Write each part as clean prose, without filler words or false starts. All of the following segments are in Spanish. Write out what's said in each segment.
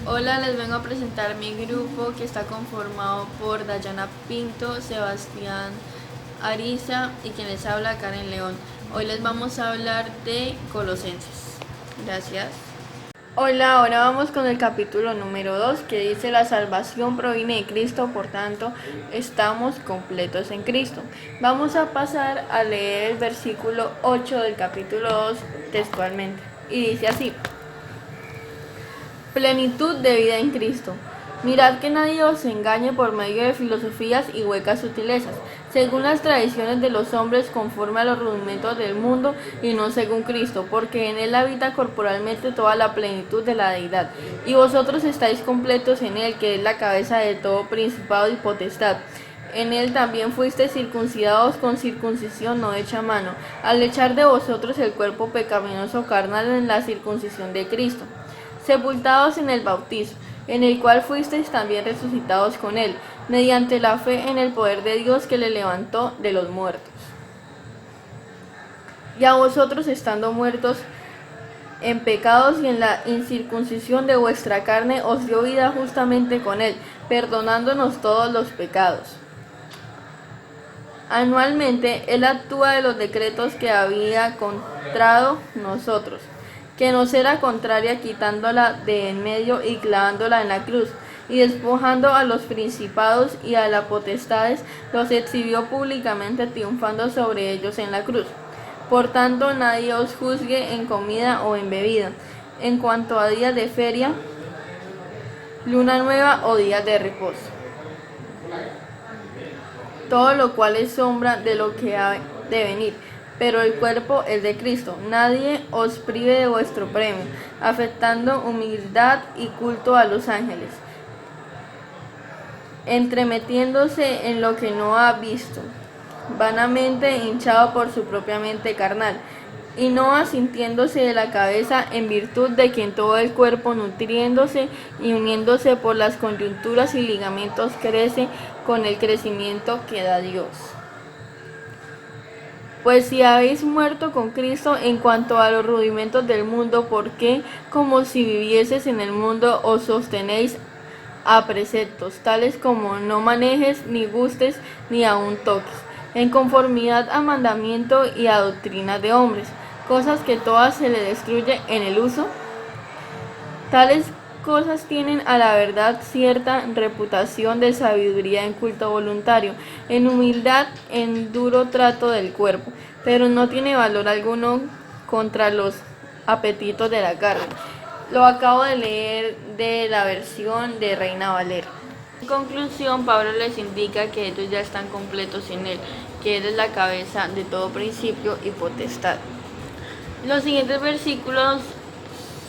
Hola, les vengo a presentar mi grupo que está conformado por Dayana Pinto, Sebastián Ariza y quien les habla, Karen León. Hoy les vamos a hablar de Colosenses. Gracias. Hola, ahora vamos con el capítulo número 2 que dice: la salvación proviene de Cristo, por tanto estamos completos en Cristo. Vamos a pasar a leer el versículo 8 del capítulo 2 textualmente y dice así: plenitud de vida en Cristo. Mirad que nadie os engañe por medio de filosofías y huecas sutilezas, según las tradiciones de los hombres, conforme a los rudimentos del mundo, y no según Cristo, porque en él habita corporalmente toda la plenitud de la deidad. Y vosotros estáis completos en él, que es la cabeza de todo principado y potestad. En él también fuisteis circuncidados con circuncisión no hecha a mano, al echar de vosotros el cuerpo pecaminoso carnal en la circuncisión de Cristo, sepultados en el bautismo, en el cual fuisteis también resucitados con él, mediante la fe en el poder de Dios que le levantó de los muertos. Y a vosotros, estando muertos en pecados y en la incircuncisión de vuestra carne, os dio vida justamente con él, perdonándonos todos los pecados. Anualmente él actúa de los decretos que había contrado nosotros, que nos era contraria, quitándola de en medio y clavándola en la cruz, y despojando a los principados y a las potestades, los exhibió públicamente, triunfando sobre ellos en la cruz. Por tanto, nadie os juzgue en comida o en bebida, en cuanto a días de feria, luna nueva o días de reposo, todo lo cual es sombra de lo que ha de venir, pero el cuerpo es de Cristo. Nadie os prive de vuestro premio, afectando humildad y culto a los ángeles, entremetiéndose en lo que no ha visto, vanamente hinchado por su propia mente carnal, y no asintiéndose de la cabeza, en virtud de quien todo el cuerpo, nutriéndose y uniéndose por las coyunturas y ligamentos, crece con el crecimiento que da Dios. Pues si habéis muerto con Cristo en cuanto a los rudimentos del mundo, ¿por qué, como si vivieses en el mundo, os sostenéis a preceptos, tales como no manejes, ni gustes, ni aun toques, en conformidad a mandamiento y a doctrinas de hombres, cosas que todas se le destruye en el uso? Tales cosas tienen a la verdad cierta reputación de sabiduría en culto voluntario, en humildad, en duro trato del cuerpo, pero no tiene valor alguno contra los apetitos de la carne. Lo acabo de leer de la versión de Reina Valera. En conclusión, Pablo les indica que ellos ya están completos en él, que él es la cabeza de todo principio y potestad. Los siguientes versículos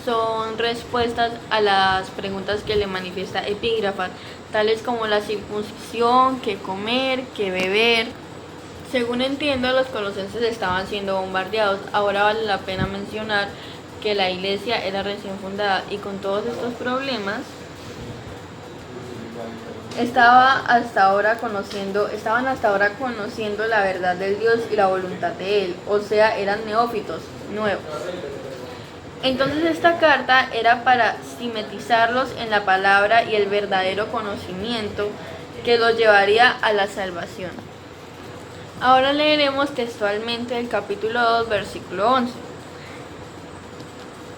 son respuestas a las preguntas que le manifiesta Epígrafas, tales como la circuncisión, qué comer, qué beber. Según entiendo, los colosenses estaban siendo bombardeados. Ahora vale la pena mencionar que la iglesia era recién fundada y con todos estos problemas estaban hasta ahora conociendo la verdad del Dios y la voluntad de Él, o sea, eran neófitos, nuevos. Entonces esta carta era para cimentizarlos en la palabra y el verdadero conocimiento que los llevaría a la salvación. Ahora leeremos textualmente el capítulo 2, versículo 11.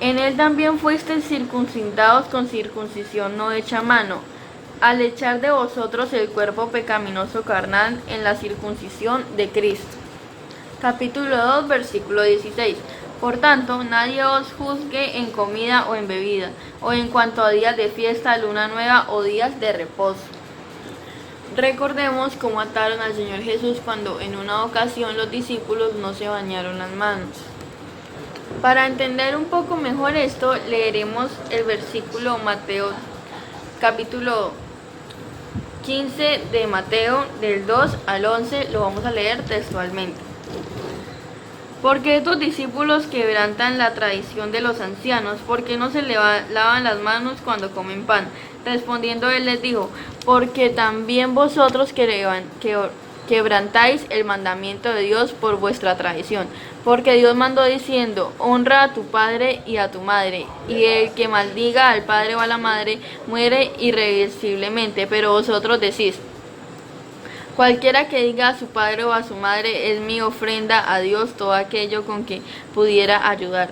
En él también fuisteis circuncidados con circuncisión no hecha a mano, al echar de vosotros el cuerpo pecaminoso carnal en la circuncisión de Cristo. Capítulo 2, versículo 16. Por tanto, nadie os juzgue en comida o en bebida, o en cuanto a días de fiesta, luna nueva o días de reposo. Recordemos cómo ataron al Señor Jesús cuando en una ocasión los discípulos no se bañaron las manos. Para entender un poco mejor esto, leeremos el versículo Mateo, capítulo 15 de Mateo, del 2 al 11, lo vamos a leer textualmente. Porque estos discípulos quebrantan la tradición de los ancianos, porque no se lavan las manos cuando comen pan. Respondiendo él les dijo: porque también vosotros quebrantáis el mandamiento de Dios por vuestra tradición. Porque Dios mandó diciendo, honra a tu padre y a tu madre, y el que maldiga al padre o a la madre muere irreversiblemente. Pero vosotros decís, cualquiera que diga a su padre o a su madre es mi ofrenda a Dios, todo aquello con que pudiera ayudar.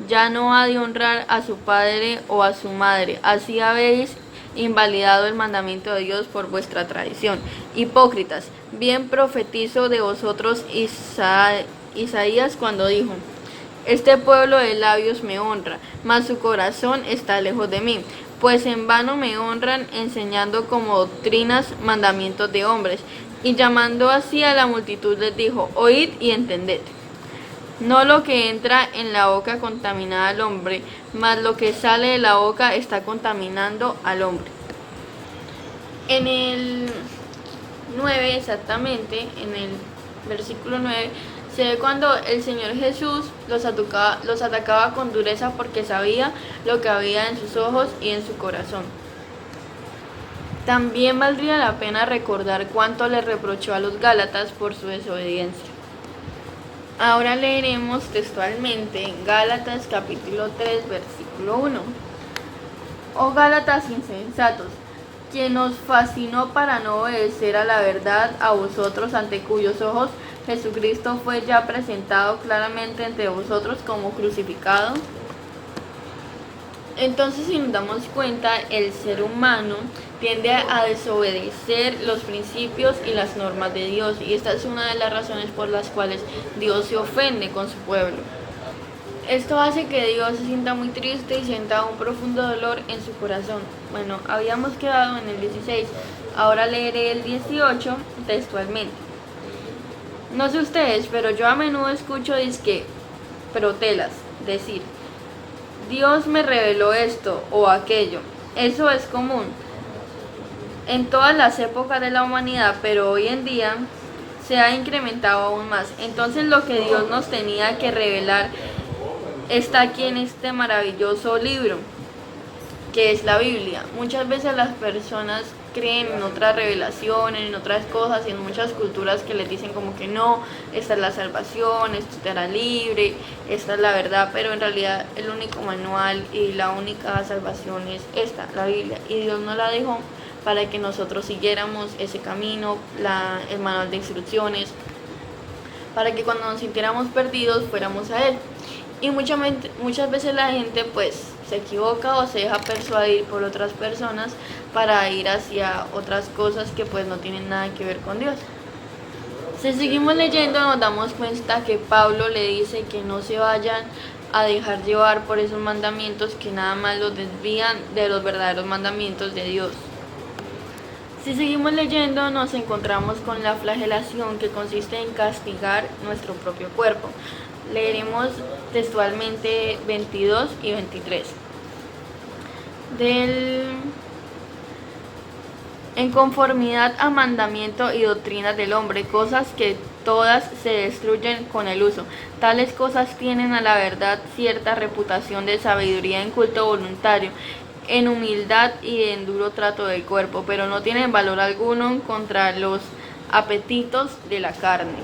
Ya no ha de honrar a su padre o a su madre. Así habéis invalidado el mandamiento de Dios por vuestra tradición. Hipócritas, bien profetizó de vosotros Isaías cuando dijo, este pueblo de labios me honra, mas su corazón está lejos de mí, pues en vano me honran enseñando como doctrinas mandamientos de hombres. Y llamando así a la multitud les dijo, oíd y entended. No lo que entra en la boca contamina al hombre, mas lo que sale de la boca está contaminando al hombre. En el 9 exactamente, en el versículo 9, se ve cuando el Señor Jesús los atacaba con dureza porque sabía lo que había en sus ojos y en su corazón. También valdría la pena recordar cuánto le reprochó a los Gálatas por su desobediencia. Ahora leeremos textualmente en Gálatas capítulo 3, versículo 1. Oh Gálatas insensatos, quien os fascinó para no obedecer a la verdad, a vosotros ante cuyos ojos Jesucristo fue ya presentado claramente entre vosotros como crucificado. Entonces, si nos damos cuenta, el ser humano tiende a desobedecer los principios y las normas de Dios, y esta es una de las razones por las cuales Dios se ofende con su pueblo. Esto hace que Dios se sienta muy triste y sienta un profundo dolor en su corazón. Bueno, habíamos quedado en el 16, ahora leeré el 18 textualmente. No sé ustedes, pero yo a menudo escucho disque protelas decir, Dios me reveló esto o aquello. Eso es común en todas las épocas de la humanidad, pero hoy en día se ha incrementado aún más. Entonces lo que Dios nos tenía que revelar está aquí en este maravilloso libro, que es la Biblia. Muchas veces las personas creen en otra revelación, en otras cosas, y en muchas culturas que les dicen como que no, esta es la salvación, esto te hará libre, esta es la verdad, pero en realidad el único manual y la única salvación es esta, la Biblia, y Dios nos la dejó para que nosotros siguiéramos ese camino, el manual de instrucciones, para que cuando nos sintiéramos perdidos fuéramos a Él. Y muchas veces la gente pues se equivoca o se deja persuadir por otras personas para ir hacia otras cosas que pues no tienen nada que ver con Dios. Si seguimos leyendo nos damos cuenta que Pablo le dice que no se vayan a dejar llevar por esos mandamientos que nada más los desvían de los verdaderos mandamientos de Dios. Si seguimos leyendo nos encontramos con la flagelación, que consiste en castigar nuestro propio cuerpo. Leeremos textualmente 22 y 23. En conformidad a mandamiento y doctrinas del hombre, cosas que todas se destruyen con el uso. Tales cosas tienen a la verdad cierta reputación de sabiduría en culto voluntario, en humildad y en duro trato del cuerpo, pero no tienen valor alguno contra los apetitos de la carne.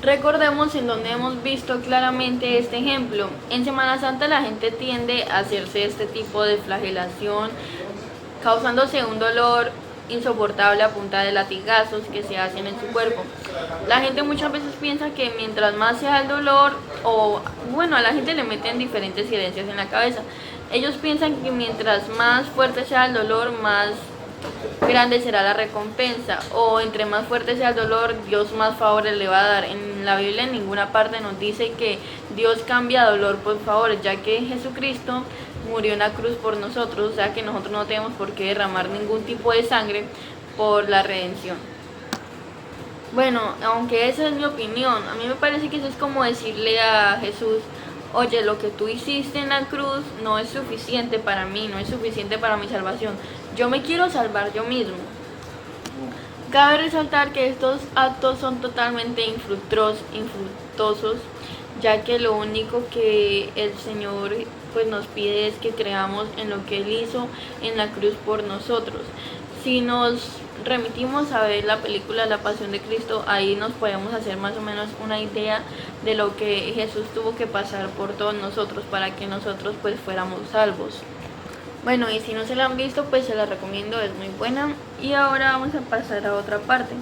Recordemos en donde hemos visto claramente este ejemplo. En Semana Santa la gente tiende a hacerse este tipo de flagelación, causándose un dolor insoportable a punta de latigazos que se hacen en su cuerpo. La gente muchas veces piensa que mientras más sea el dolor, a la gente le meten diferentes herencias en la cabeza. Ellos piensan que mientras más fuerte sea el dolor, más grande será la recompensa, o entre más fuerte sea el dolor, Dios más favores le va a dar. En la Biblia en ninguna parte nos dice que Dios cambia dolor por favores, ya que Jesucristo murió en la cruz por nosotros, o sea que nosotros no tenemos por qué derramar ningún tipo de sangre por la redención. Bueno, aunque esa es mi opinión, a mí me parece que eso es como decirle a Jesús, oye, lo que tú hiciste en la cruz no es suficiente para mí, no es suficiente para mi salvación. Yo me quiero salvar yo mismo. Cabe resaltar que estos actos son totalmente infructuosos, ya que lo único que el Señor pues nos pide es que creamos en lo que Él hizo en la cruz por nosotros. Si nos remitimos a ver la película La Pasión de Cristo, ahí nos podemos hacer más o menos una idea de lo que Jesús tuvo que pasar por todos nosotros para que nosotros pues fuéramos salvos. Bueno, y si no se la han visto, pues se la recomiendo, es muy buena. Y ahora vamos a pasar a otra parte.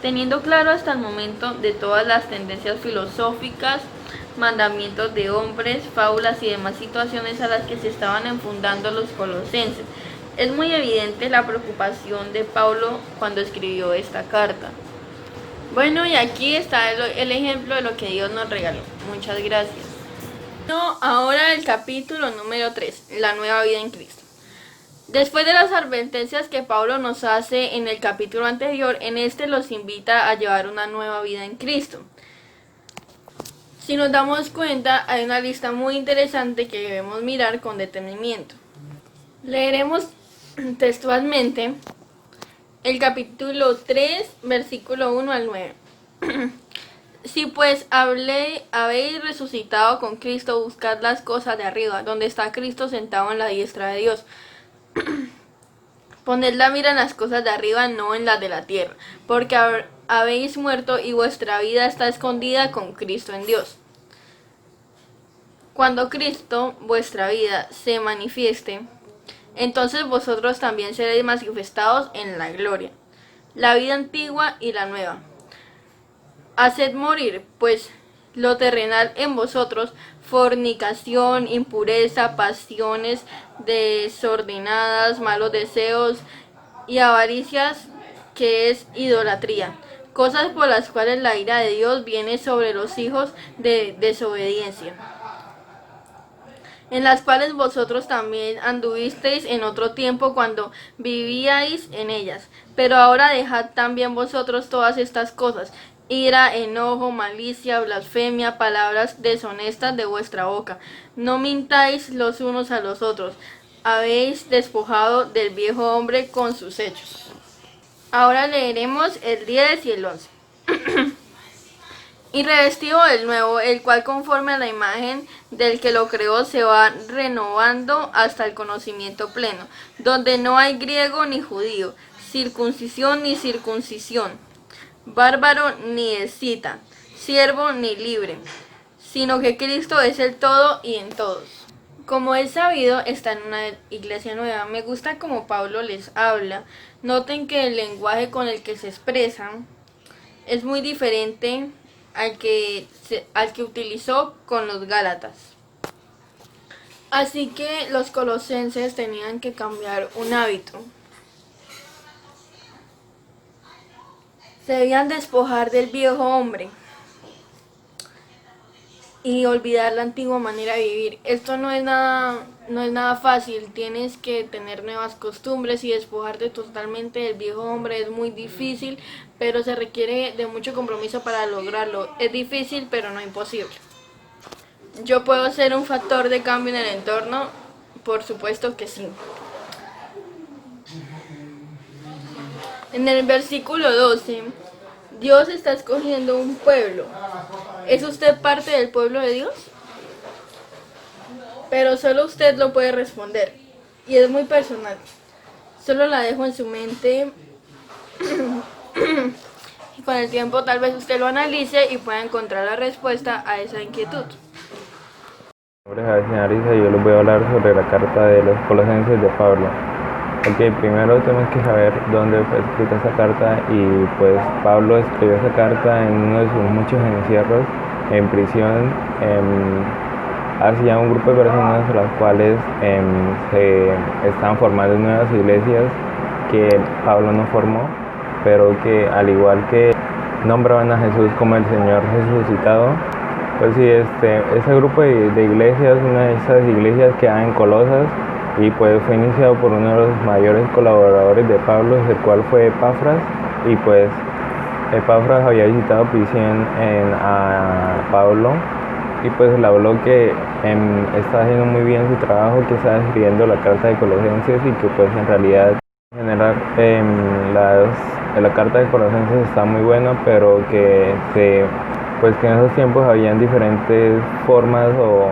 Teniendo claro hasta el momento de todas las tendencias filosóficas, mandamientos de hombres, fábulas y demás situaciones a las que se estaban enfundando los colosenses, es muy evidente la preocupación de Pablo cuando escribió esta carta. Bueno, y aquí está el ejemplo de lo que Dios nos regaló. Muchas gracias. Ahora el capítulo número 3, la nueva vida en Cristo. Después de las advertencias que Pablo nos hace en el capítulo anterior, en este los invita a llevar una nueva vida en Cristo. Si nos damos cuenta, hay una lista muy interesante que debemos mirar con detenimiento. Leeremos textualmente el capítulo 3, versículo 1 al 9. Si pues habéis resucitado con Cristo, buscad las cosas de arriba, donde está Cristo sentado en la diestra de Dios. Poned la mira en las cosas de arriba, no en las de la tierra, porque habéis muerto y vuestra vida está escondida con Cristo en Dios. Cuando Cristo, vuestra vida, se manifieste, entonces vosotros también seréis manifestados en la gloria. La vida antigua y la nueva. Haced morir, pues, lo terrenal en vosotros: fornicación, impureza, pasiones desordenadas, malos deseos y avaricias, que es idolatría, cosas por las cuales la ira de Dios viene sobre los hijos de desobediencia, en las cuales vosotros también anduvisteis en otro tiempo cuando vivíais en ellas. Pero ahora dejad también vosotros todas estas cosas: ira, enojo, malicia, blasfemia, palabras deshonestas de vuestra boca. No mintáis los unos a los otros. Habéis despojado del viejo hombre con sus hechos. Ahora leeremos el 10 y el 11. Y revestido del nuevo, el cual conforme a la imagen del que lo creó se va renovando hasta el conocimiento pleno, donde no hay griego ni judío, circuncisión ni circuncisión, bárbaro ni escita, siervo ni libre, sino que Cristo es el todo y en todos. Como es sabido, está en una iglesia nueva. Me gusta como Pablo les habla. Noten que el lenguaje con el que se expresan es muy diferente al que utilizó con los Gálatas. Así que los colosenses tenían que cambiar un hábito. Se debían despojar del viejo hombre y olvidar la antigua manera de vivir. Esto no es nada fácil. Tienes que tener nuevas costumbres y despojarte totalmente del viejo hombre. Es muy difícil, pero se requiere de mucho compromiso para lograrlo. Es difícil, pero no imposible. ¿Yo puedo ser un factor de cambio en el entorno? Por supuesto que sí. En el versículo 12, Dios está escogiendo un pueblo. ¿Es usted parte del pueblo de Dios? Pero solo usted lo puede responder. Y es muy personal. Solo la dejo en su mente. Y con el tiempo tal vez usted lo analice y pueda encontrar la respuesta a esa inquietud. Mi nombre es Javier Arisa y yo les voy a hablar sobre la carta de los Colosenses de Pablo. Ok, primero tenemos que saber dónde fue escrita esa carta, y pues Pablo escribió esa carta en uno de sus muchos encierros en prisión, hacia un grupo de personas a las cuales se estaban formando nuevas iglesias que Pablo no formó, pero que al igual que nombraban a Jesús como el Señor resucitado. Pues sí, ese grupo de iglesias, una de esas iglesias que hay en Colosas, y pues fue iniciado por uno de los mayores colaboradores de Pablo, el cual fue Epafras. Y pues Epafras había visitado prisión a Pablo, y pues le habló que está haciendo muy bien su trabajo, que está escribiendo la carta de Colosenses, y que pues en realidad en general la carta de Colosenses está muy buena, pero que pues que en esos tiempos habían diferentes formas o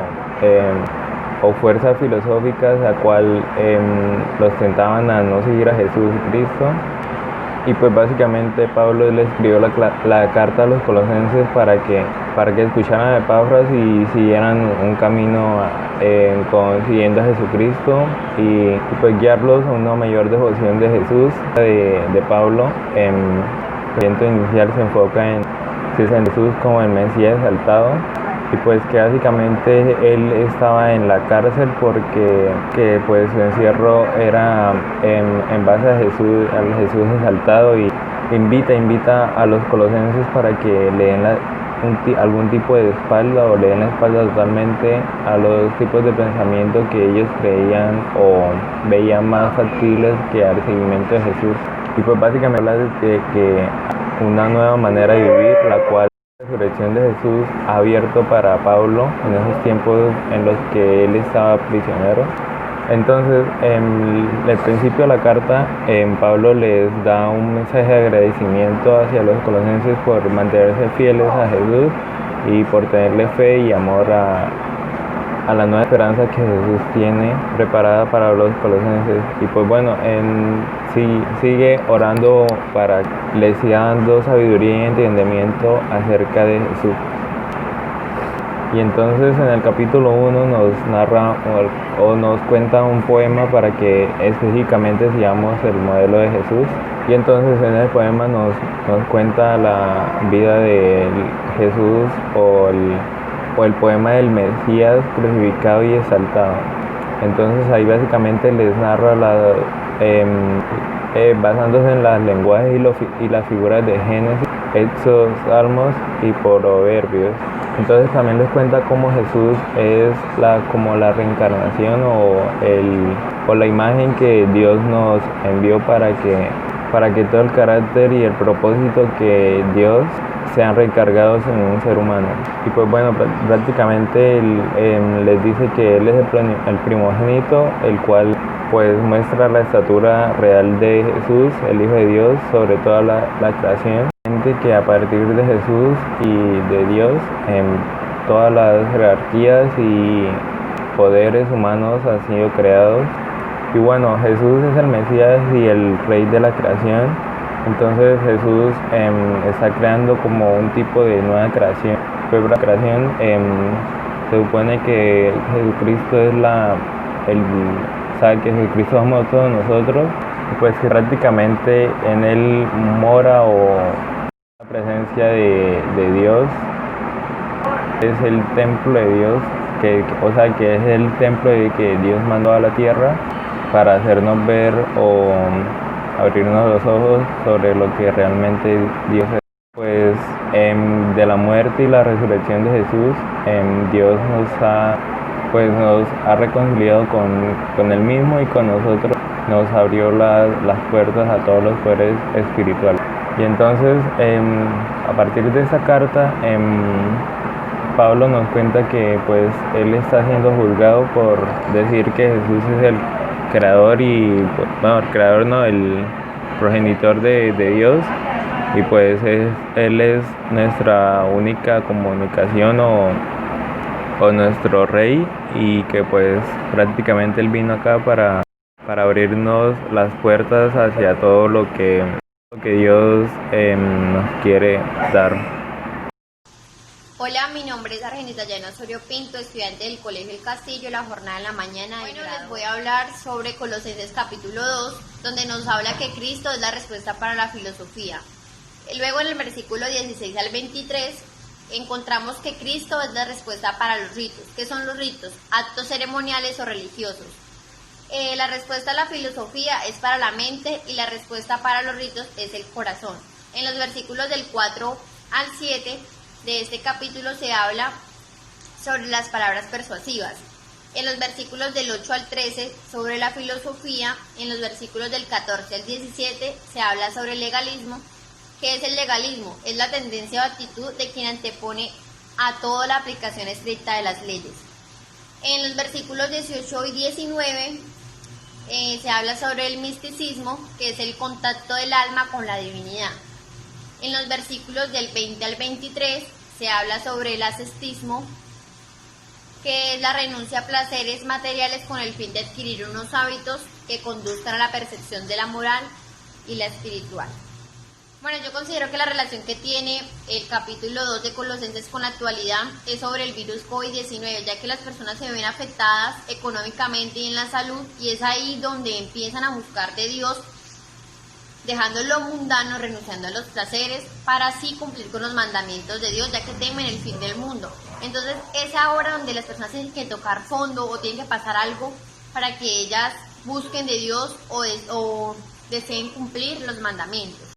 o fuerzas filosóficas a cual los tentaban a no seguir a Jesucristo. Y pues básicamente Pablo le escribió la carta a los colosenses para que escucharan a Epafras y siguieran un camino siguiendo a Jesucristo y pues guiarlos a una mayor devoción de Jesús. De Pablo, el proyecto inicial se enfoca en Jesús como el Mesías exaltado, y pues que básicamente él estaba en la cárcel porque pues su encierro era en base a Jesús, al Jesús exaltado, y invita a los colosenses para que le den algún tipo de espalda, o le den la espalda totalmente a los tipos de pensamiento que ellos creían o veían más factibles que al seguimiento de Jesús. Y pues básicamente habla de que una nueva manera de vivir, la cual la resurrección de Jesús ha abierto para Pablo en esos tiempos en los que él estaba prisionero. Entonces, en el principio de la carta, Pablo les da un mensaje de agradecimiento hacia los colosenses por mantenerse fieles a Jesús y por tenerle fe y amor a la nueva esperanza que Jesús tiene preparada para los colosenses. Y pues bueno, sigue orando para que les siga dando sabiduría y entendimiento acerca de Jesús. Y entonces en el capítulo 1 nos narra o nos cuenta un poema para que específicamente sigamos el modelo de Jesús. Y entonces en el poema nos cuenta la vida de Jesús o el poema del Mesías crucificado y exaltado. Entonces ahí básicamente les narra basándose en los lenguajes y las figuras de Génesis, Éxodo, Salmos y Proverbios. Entonces también les cuenta cómo Jesús es como la reencarnación o la imagen que Dios nos envió para que todo el carácter y el propósito que Dios sean recargados en un ser humano. Y pues bueno, prácticamente les dice que Él es el primogénito, el cual pues muestra la estatura real de Jesús, el Hijo de Dios, sobre toda la creación. Que a partir de Jesús y de Dios, todas las jerarquías y poderes humanos han sido creados. Y bueno, Jesús es el Mesías y el Rey de la creación. Entonces Jesús está creando como un tipo de nueva creación. Pues la creación se supone que Jesucristo es que Jesucristo somos todos nosotros, pues que prácticamente en Él mora la presencia de Dios, es el templo de Dios, que es el templo que Dios mandó a la tierra para hacernos ver o abrirnos los ojos sobre lo que realmente Dios es. Pues de la muerte y la resurrección de Jesús, Dios nos ha reconciliado con Él mismo y con nosotros, nos abrió las puertas a todos los poderes espirituales. Y entonces, a partir de esa carta, Pablo nos cuenta que pues él está siendo juzgado por decir que Jesús es el creador el progenitor de Dios, y pues Él es nuestra única comunicación o nuestro rey, y que pues prácticamente Él vino acá para abrirnos las puertas hacia todo lo que Dios nos quiere dar. Hola, mi nombre es Argenita Yana Osorio Pinto, estudiante del Colegio El Castillo, la jornada en la mañana. Bueno, les voy a hablar sobre Colosenses capítulo 2, donde nos habla que Cristo es la respuesta para la filosofía. Luego en el versículo 16 al 23 encontramos que Cristo es la respuesta para los ritos. ¿Qué son los ritos? Actos ceremoniales o religiosos. La respuesta a la filosofía es para la mente y la respuesta para los ritos es el corazón. En los versículos del 4 al 7 de este capítulo se habla sobre las palabras persuasivas. En los versículos del 8 al 13 sobre la filosofía. En los versículos del 14 al 17 se habla sobre el legalismo. ¿Qué es el legalismo? Es la tendencia o actitud de quien antepone a toda la aplicación estricta de las leyes. En los versículos 18 y 19 se habla sobre el misticismo, que es el contacto del alma con la divinidad. En los versículos del 20 al 23 se habla sobre el ascetismo, que es la renuncia a placeres materiales con el fin de adquirir unos hábitos que conduzcan a la percepción de la moral y la espiritual. Bueno, yo considero que la relación que tiene el capítulo 2 de Colosenses con la actualidad es sobre el virus COVID-19, ya que las personas se ven afectadas económicamente y en la salud, y es ahí donde empiezan a buscar de Dios, dejando lo mundano, renunciando a los placeres, para así cumplir con los mandamientos de Dios, ya que temen el fin del mundo. Entonces es ahora donde las personas tienen que tocar fondo o tienen que pasar algo para que ellas busquen de Dios o deseen cumplir los mandamientos.